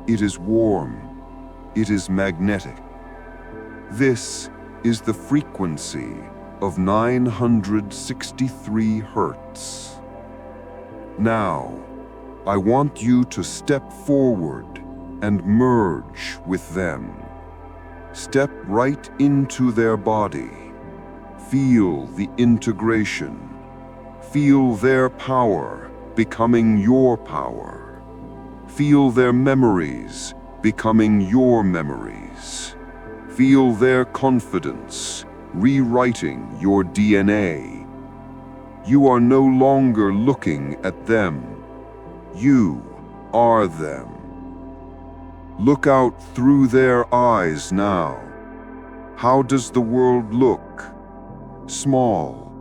Speaker 1: It is warm. It is magnetic. This is the frequency of 963 Hertz. Now, I want you to step forward and merge with them. Step right into their body. Feel the integration. Feel their power becoming your power. Feel their memories becoming your memories. Feel their confidence rewriting your DNA. You are no longer looking at them. You are them. Look out through their eyes now. How does the world look? Small,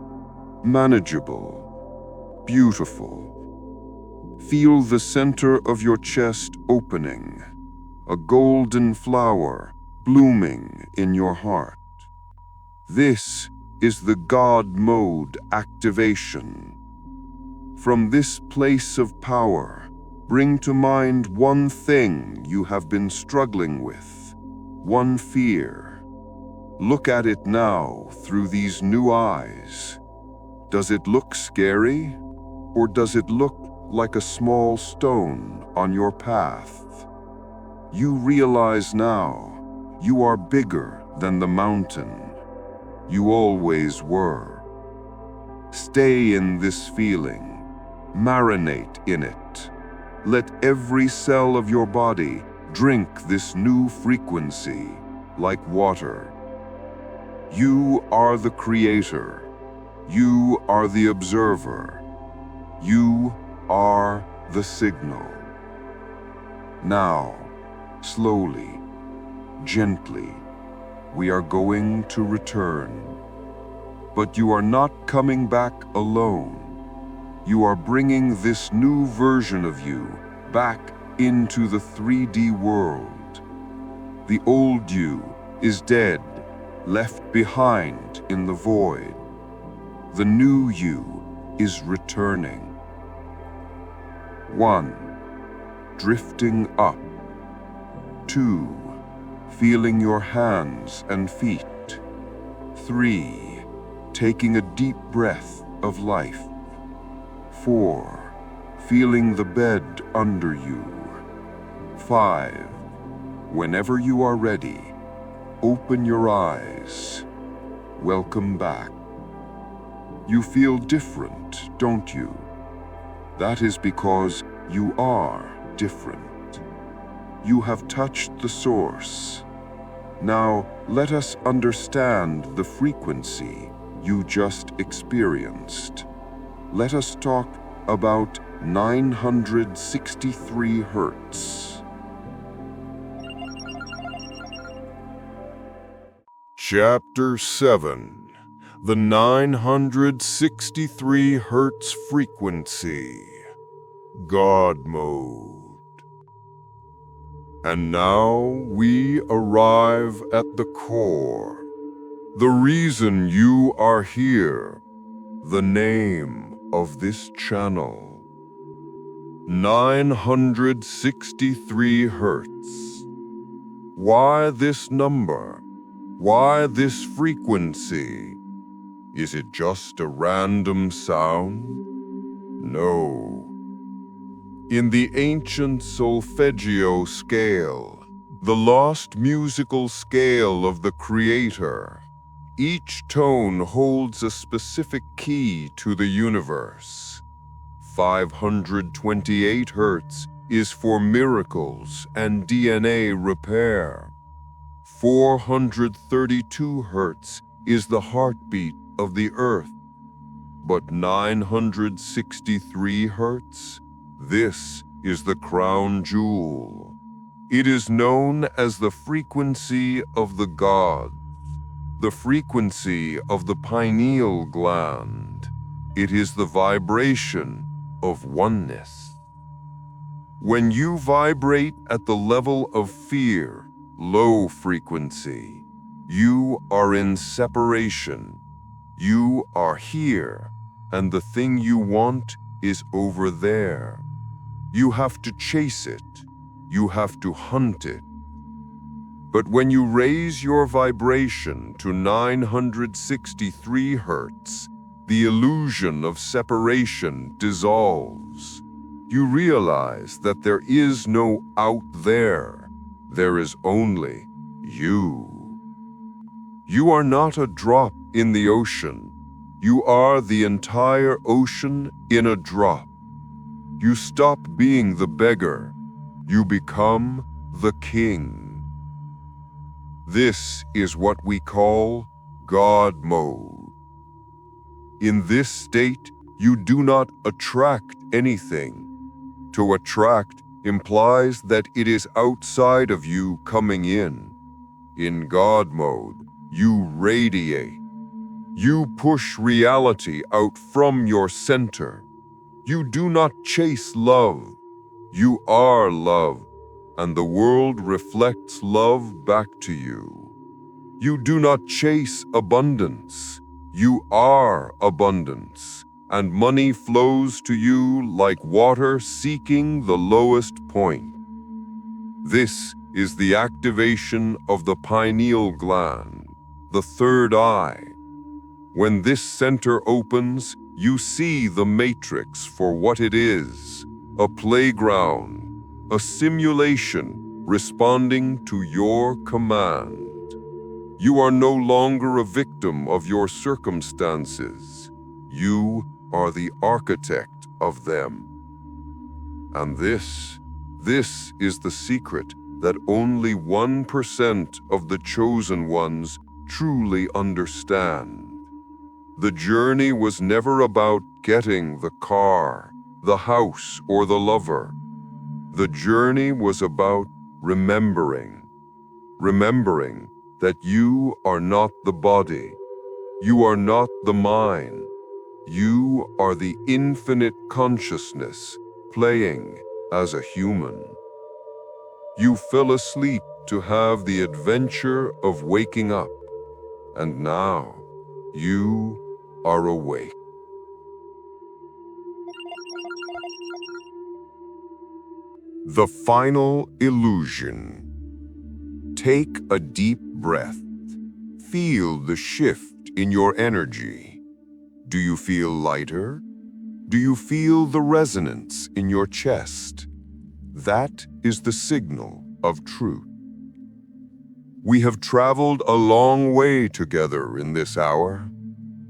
Speaker 1: manageable, beautiful. Feel the center of your chest opening, a golden flower blooming in your heart. This is the God mode activation. From this place of power, bring to mind one thing you have been struggling with, one fear. Look at it now through these new eyes. Does it look scary, or does it look like a small stone on your path? You realize now you are bigger than the mountain. You always were. Stay in this feeling. Marinate in it. Let every cell of your body drink this new frequency like water. You are the creator. You are the observer. You are the signal. Now, slowly, gently, we are going to return. But you are not coming back alone. You are bringing this new version of you back into the 3D world. The old you is dead, left behind in the void. The new you is returning. 1. Drifting up. 2. Feeling your hands and feet. 3. Taking a deep breath of life. 4. Feeling the bed under you. 5. Whenever you are ready, open your eyes. Welcome back. You feel different, don't you? That is because you are different. You have touched the source. Now, let us understand the frequency you just experienced. Let us talk about 963 Hertz. Chapter 7. The 963 Hertz frequency. God mode. And now we arrive at the core. The reason you are here. The name of this channel. 963 Hertz. Why this number? Why this frequency? Is it just a random sound? No. In the ancient solfeggio scale, the lost musical scale of the Creator, each tone holds a specific key to the universe. 528 Hertz is for miracles and DNA repair. 432 Hertz is the heartbeat of the earth. But 963 Hertz? This is the crown jewel. It is known as the frequency of the gods, the frequency of the pineal gland. It is the vibration of oneness. When you vibrate at the level of fear, low frequency, you are in separation. You are here, and the thing you want is over there. You have to chase it. You have to hunt it. But when you raise your vibration to 963 hertz, the illusion of separation dissolves. You realize that there is no out there. There is only you. You are not a drop in the ocean. You are the entire ocean in a drop. You stop being the beggar. You become the king. This is what we call God mode. In this state, you do not attract anything. To attract implies that it is outside of you coming in. In God mode, you radiate. You push reality out from your center. You do not chase love. You are love, and the world reflects love back to you. You do not chase abundance. You are abundance, and money flows to you like water seeking the lowest point. This is the activation of the pineal gland, the third eye. When this center opens, you see the matrix for what it is, a playground, a simulation responding to your command. You are no longer a victim of your circumstances. You are the architect of them. And this is the secret that only 1% of the chosen ones truly understand. The journey was never about getting the car, the house, or the lover. The journey was about remembering that you are not the body, you are not the mind, you are the infinite consciousness playing as a human. You fell asleep to have the adventure of waking up, and now you are awake. The final illusion. Take a deep breath. Feel the shift in your energy. Do you feel lighter? Do you feel the resonance in your chest? That is the signal of truth. We have traveled a long way together in this hour.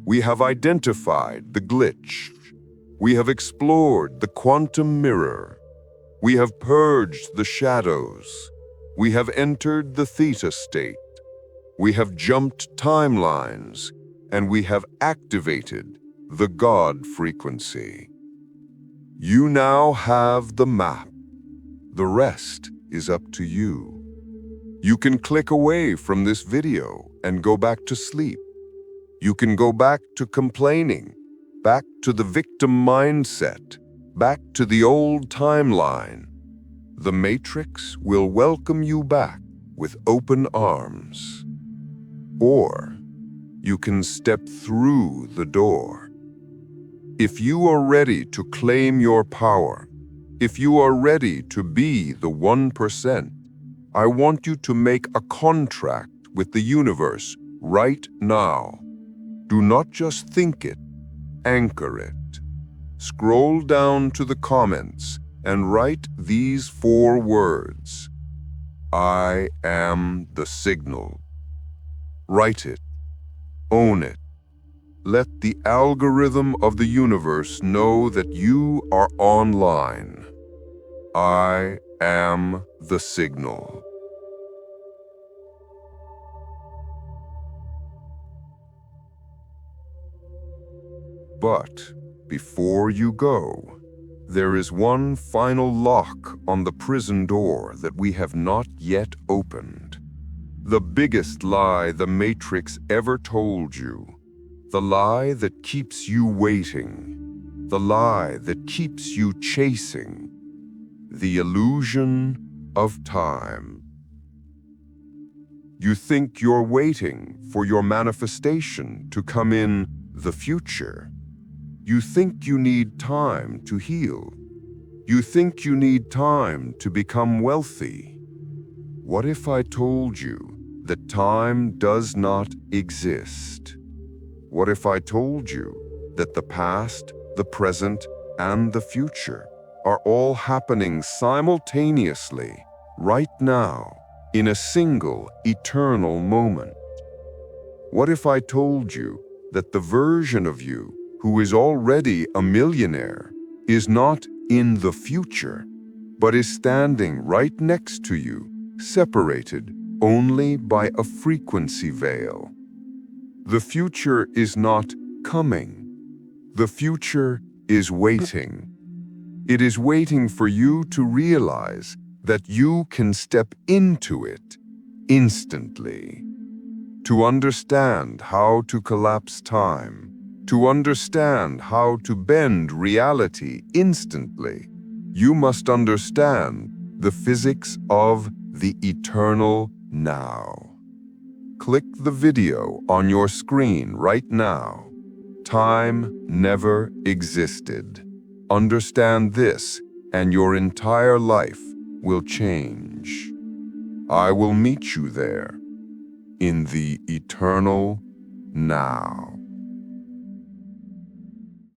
Speaker 1: We have identified the glitch. We have explored the quantum mirror. We have purged the shadows. We have entered the Theta state. We have jumped timelines, and we have activated the God frequency. You now have the map. The rest is up to you. You can click away from this video and go back to sleep. You can go back to complaining, back to the victim mindset, back to the old timeline. The Matrix will welcome you back with open arms. Or you can step through the door. If you are ready to claim your power, if you are ready to be the 1%, I want you to make a contract with the universe right now. Do not just think it, anchor it. Scroll down to the comments and write these 4 words. I am the signal. Write it. Own it. Let the algorithm of the universe know that you are online. I am the signal. But before you go, There is one final lock on the prison door that we have not yet opened. The biggest lie the Matrix ever told you. The lie that keeps you waiting. The lie that keeps you chasing. The illusion of time. You think you're waiting for your manifestation to come in the future. You think you need time to heal. You think you need time to become wealthy. What if I told you that time does not exist? What if I told you that the past, the present, and the future are all happening simultaneously, right now, in a single eternal moment? What if I told you that the version of you who is already a millionaire is not in the future, but is standing right next to you, separated only by a frequency veil? The future is not coming. The future is waiting. It is waiting for you to realize that you can step into it instantly. To understand how to collapse time, to understand how to bend reality instantly, you must understand the physics of the eternal now. Click the video on your screen right now. Time never existed. Understand this, and your entire life will change. I will meet you there, in the eternal now.